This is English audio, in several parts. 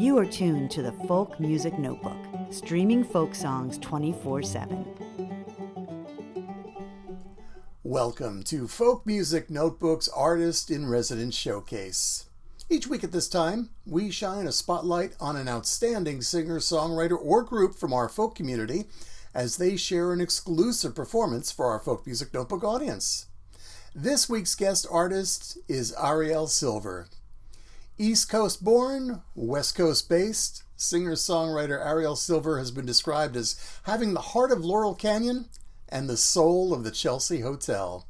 You are tuned to the Folk Music Notebook, streaming folk songs 24/7. Welcome to Folk Music Notebook's Artist in Residence Showcase. Each week at this time, we shine a spotlight on an outstanding singer, songwriter, or group from our folk community as they share an exclusive performance for our Folk Music Notebook audience. This week's guest artist is ARIELLE Silver. East Coast born, West Coast based, singer-songwriter ARIELLE Silver has been described as having the heart of Laurel Canyon and the soul of the Chelsea Hotel.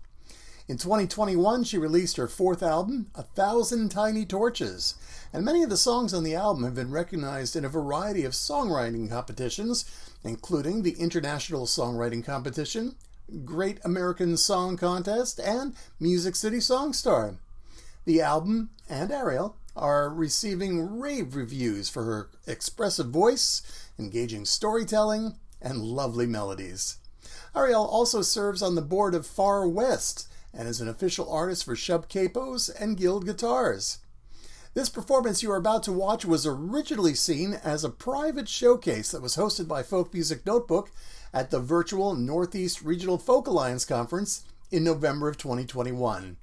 In 2021, she released her fourth album, 1,000 Tiny Torches, and many of the songs on the album have been recognized in a variety of songwriting competitions, including the International Songwriting Competition, Great American Song Contest, and Music City Songstar. The album and ARIELLE are receiving rave reviews for her expressive voice, engaging storytelling, and lovely melodies. ARIELLE also serves on the board of Far West and is an official artist for Shub Capos and Guild Guitars. This performance you are about to watch was originally seen as a private showcase that was hosted by Folk Music Notebook at the virtual Northeast Regional Folk Alliance Conference in November of 2021.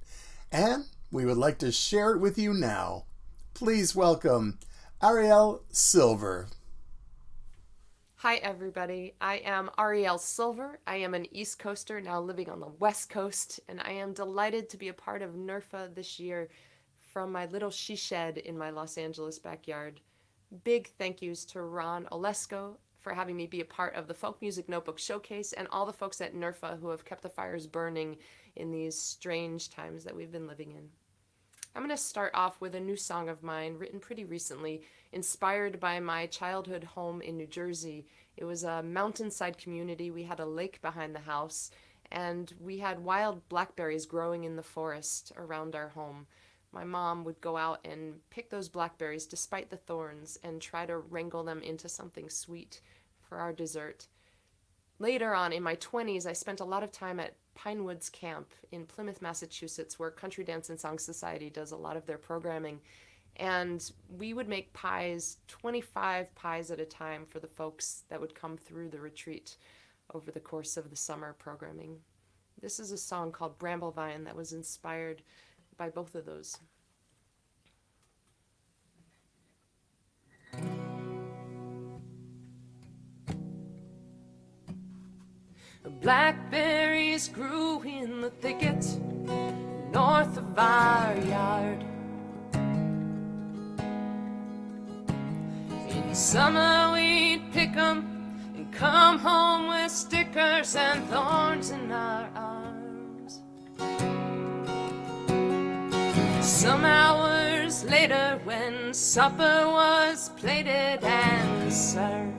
And we would like to share it with you now. Please welcome ARIELLE Silver. Hi everybody, I am ARIELLE Silver. I am an East Coaster now living on the West Coast, and I am delighted to be a part of NERFA this year from my little she shed in my Los Angeles backyard. Big thank yous to Ron Olesko for having me be a part of the Folk Music Notebook Showcase and all the folks at NERFA who have kept the fires burning in these strange times that we've been living in. I'm going to start off with a new song of mine written pretty recently, inspired by my childhood home in New Jersey. It was a mountainside community. We had a lake behind the house, and we had wild blackberries growing in the forest around our home. My mom would go out and pick those blackberries despite the thorns and try to wrangle them into something sweet for our dessert. Later on, in my 20s, I spent a lot of time at Pine Woods Camp in Plymouth, Massachusetts, where Country Dance and Song Society does a lot of their programming. And we would make pies, 25 pies at a time for the folks that would come through the retreat over the course of the summer programming. This is a song called Bramble Vine that was inspired by both of those. Blackberries grew in the thicket north of our yard. In summer we'd pick 'em and come home with stickers and thorns in our arms. Some hours later, when supper was plated and served,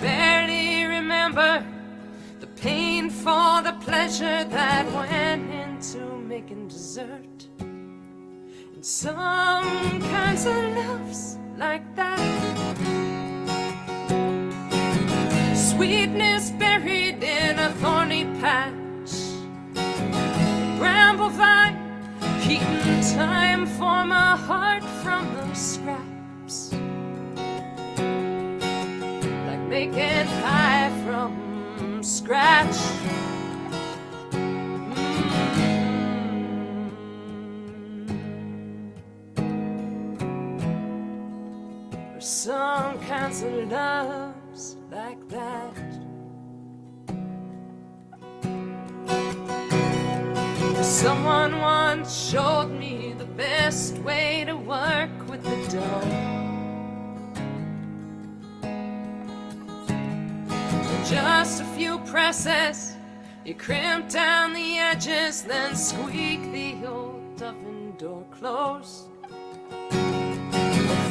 barely remember the pain for the pleasure that went into making dessert. And some kinds of loves like that, sweetness buried in a thorny patch, bramble vine keeping time for my heart from those scraps, making pie from scratch. There's some kinds of loves like that. Someone once showed me the best way to work with the dough. Just a few presses, you crimp down the edges, then squeak the old oven door closed.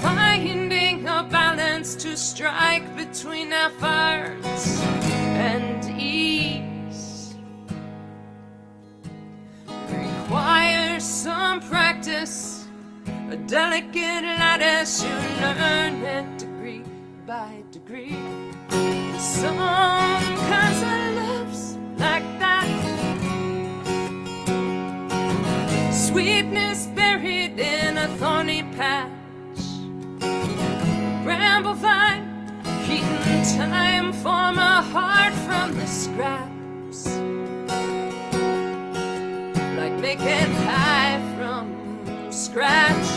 Finding a balance to strike between efforts and ease requires some practice, a delicate lattice, you learn it degree by degree. Some kinds of loves like that, Sweetness buried in a thorny patch. Bramble vine, keeping time for my heart from the scraps. Like making pie from scratch.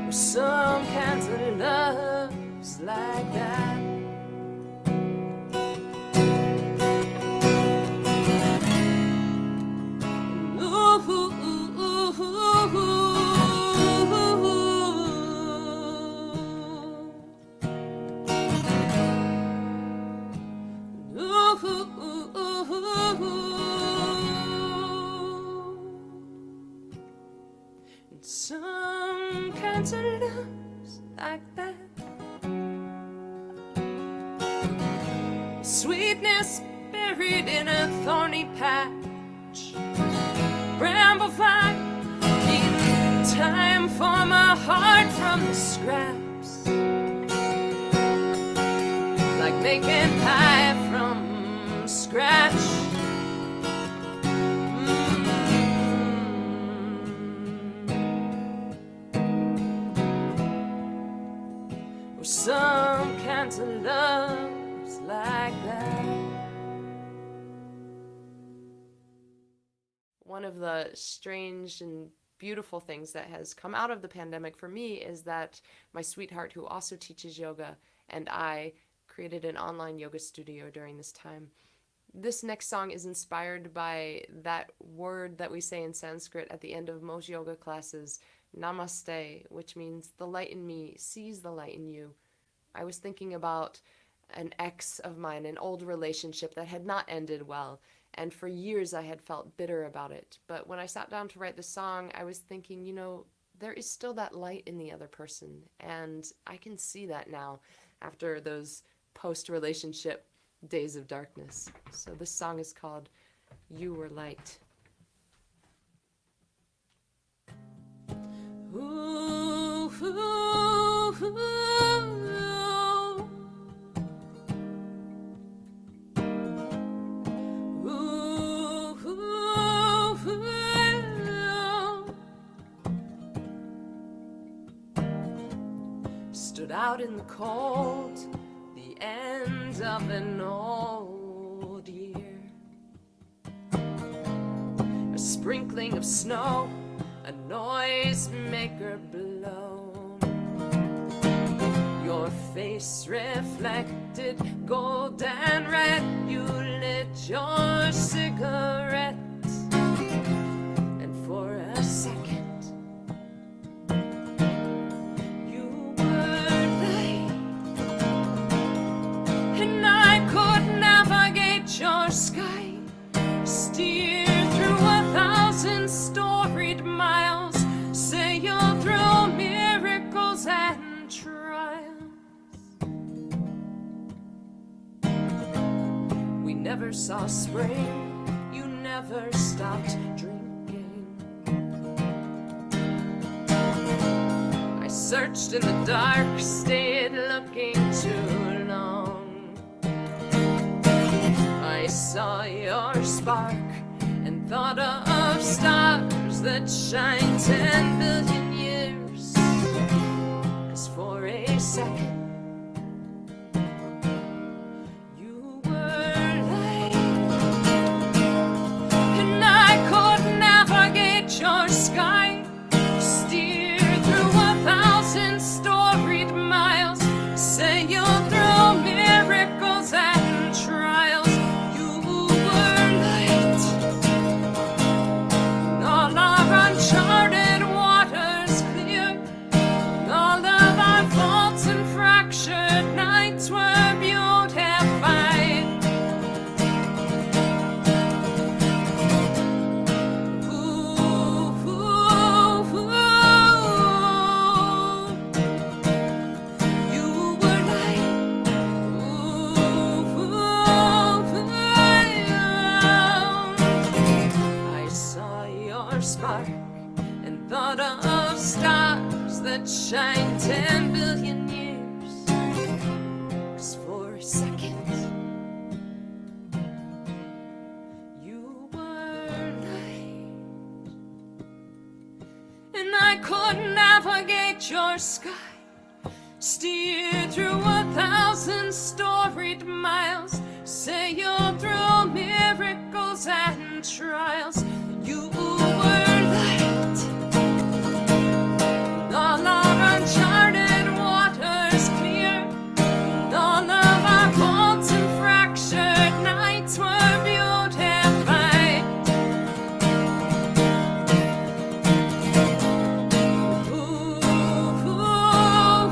Some kinds of love's like that. Ooh, ooh, ooh, ooh, ooh. Ooh, ooh, ooh, ooh. And some kinds of love's like that. Sweetness buried in a thorny patch. Bramble vine, keeping time for my heart from the scraps. Like making pie from scratch. Some kinds of love's like that. One of the strange and beautiful things that has come out of the pandemic for me is that my sweetheart, who also teaches yoga, and I created an online yoga studio during this time. This next song is inspired by that word that we say in Sanskrit at the end of most yoga classes, namaste, which means the light in me sees the light in you. I was thinking about an ex of mine, an old relationship that had not ended well, and for years I had felt bitter about it. But when I sat down to write the song, I was thinking, you know, there is still that light in the other person, and I can see that now after those post-relationship days of darkness. So this song is called You Were Light. Ooh, ooh, ooh. Stood out in the cold, the end of an old year. A sprinkling of snow, a noisemaker blown. Your face reflected gold and red. You lit your cigarette, and for a second your sky, steer through 1,000 storied miles, sail through miracles and trials. We never saw spring, you never stopped drinking. I searched in the dark, stayed looking too long. I saw your spark and thought of stars that shine 10 billion years. 'Cause for a second you were light, and I could navigate your sky, steer through 1,000 storied miles, sail through miracles and trials. Uncharted waters clear, all of our faults and fractured nights were beautified. Ooh, ooh, ooh. You were light. Ooh, ooh, ooh. I saw your spark and thought of stars that shine 10 billion years. 'Cause could navigate your sky, steer through 1,000 storied miles, sail through miracles and trials. You were light, all our uncharted waters clear, all of our faults and fractured nights were beautified. Ooh, ooh,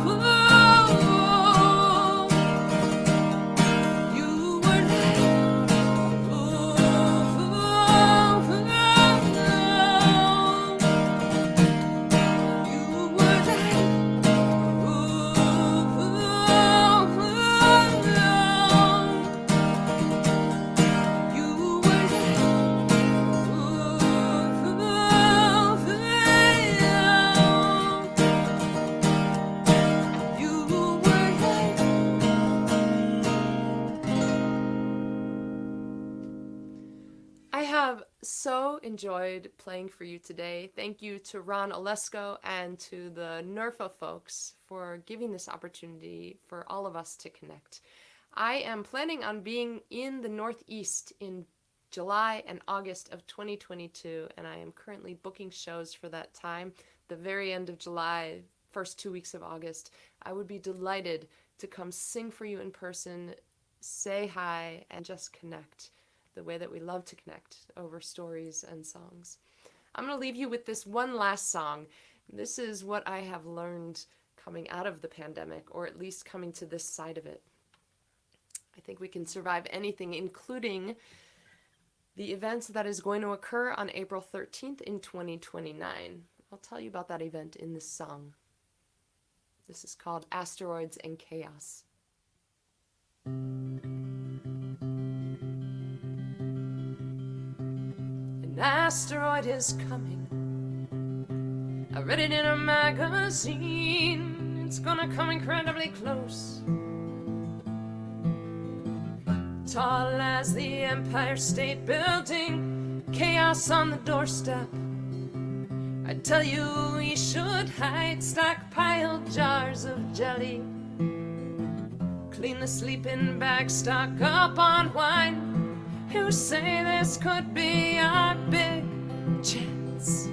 ooh. You were light. Ooh, ooh, ooh. You were light. Ooh, ooh, ooh. You were light. You were light. I have so enjoyed playing for you today. Thank you to Ron Olesko and to the NERFA folks for giving this opportunity for all of us to connect. I am planning on being in the Northeast in July and August of 2022, and I am currently booking shows for that time, the very end of July, first 2 weeks of August. I would be delighted to come sing for you in person, say hi, and just connect the way that we love to connect over stories and songs. I'm going to leave you with this one last song. This is what I have learned coming out of the pandemic, or at least coming to this side of it. I think we can survive anything, including the event that is going to occur on April 13th in 2029. I'll tell you about that event in this song. This is called Asteroids and Chaos. An asteroid is coming. I read it in a magazine. It's gonna come incredibly close. Tall as the Empire State Building, chaos on the doorstep. I tell you we should hide, stockpile jars of jelly, clean the sleeping bag, stock up on wine. Who say this could be our big chance?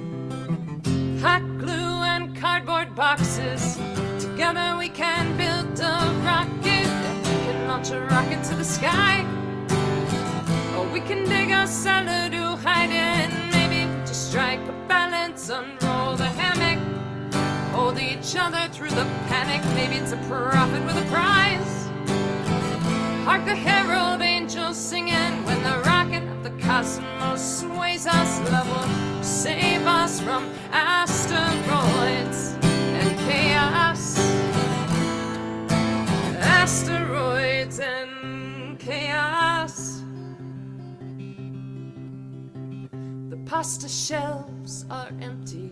Hot glue and cardboard boxes, together we can build a rocket. We can launch a rocket to the sky, or we can dig a cellar to hide in. Maybe just strike a balance, unroll the hammock, hold each other through the panic. Maybe it's a prophet with a prize. Hark the herald angels singing when the rocket of the cosmos sways us. Love will save us from asteroids and chaos. Asteroids and chaos. The pasta shelves are empty.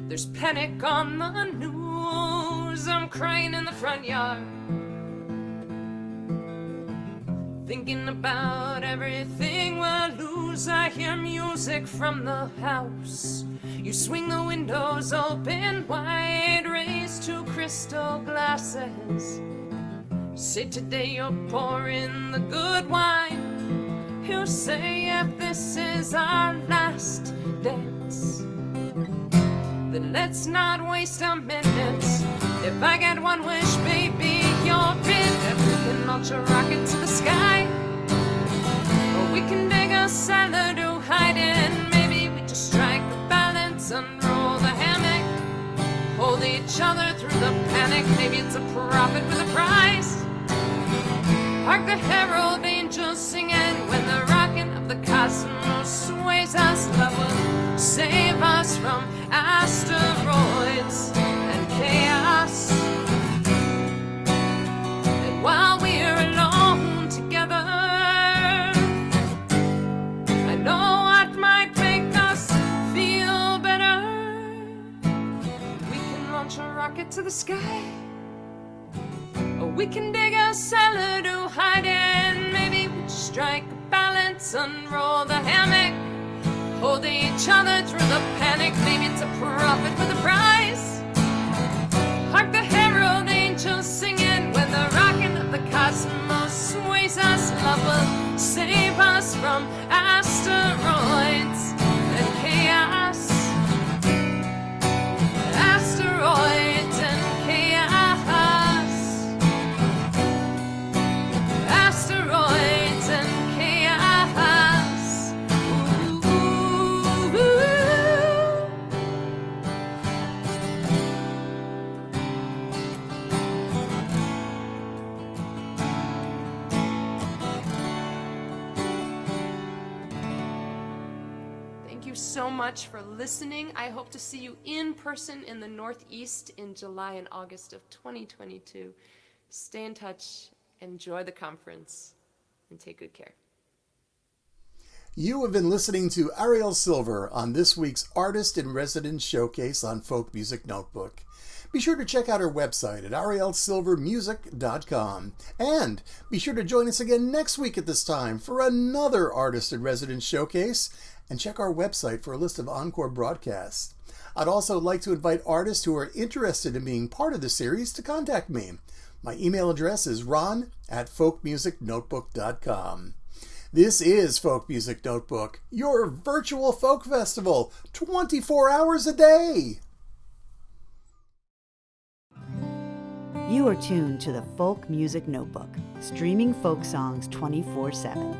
There's panic on the news. I'm crying in the front yard, thinking about everything we'll lose. I hear music from the house. You swing the windows open wide, raise 2 crystal glasses. Say today you're pouring the good wine. You say if this is our last dance, then let's not waste a minute. If I get one wish, baby, you're in. If we can launch a rocket to the sky, or we can dig a cellar to hide in. Maybe we just strike a balance, unroll the hammock, hold each other through the panic. Maybe it's a prophet with a prize. Hark the herald angels singing when the rocket of the cosmos sways us. Love will save us from asteroids and chaos. And while we're alone together, I know what might make us feel better. We can launch a rocket to the sky, or we can dig a cellar to hide in. Maybe we just strike a balance, unroll the hammock, holding each other through the panic, maybe to profit for the prize. Hark the herald angels singing when the rocket of the cosmos sways us. Love will save us from asteroids and chaos. Asteroids and chaos. Asteroids and chaos. Ooh, ooh. Thank you so much for listening. I hope to see you in person in the Northeast in July and August of 2022. Stay in touch, enjoy the conference, and take good care. You have been listening to Arielle Silver on this week's Artist in Residence Showcase on Folk Music Notebook. Be sure to check out our website at ariellesilvermusic.com. And be sure to join us again next week at this time for another Artist in Residence Showcase. And check our website for a list of encore broadcasts. I'd also like to invite artists who are interested in being part of the series to contact me. My email address is ron@folkmusicnotebook.com. This is Folk Music Notebook, your virtual folk festival, 24 hours a day. You are tuned to the Folk Music Notebook, streaming folk songs 24/7.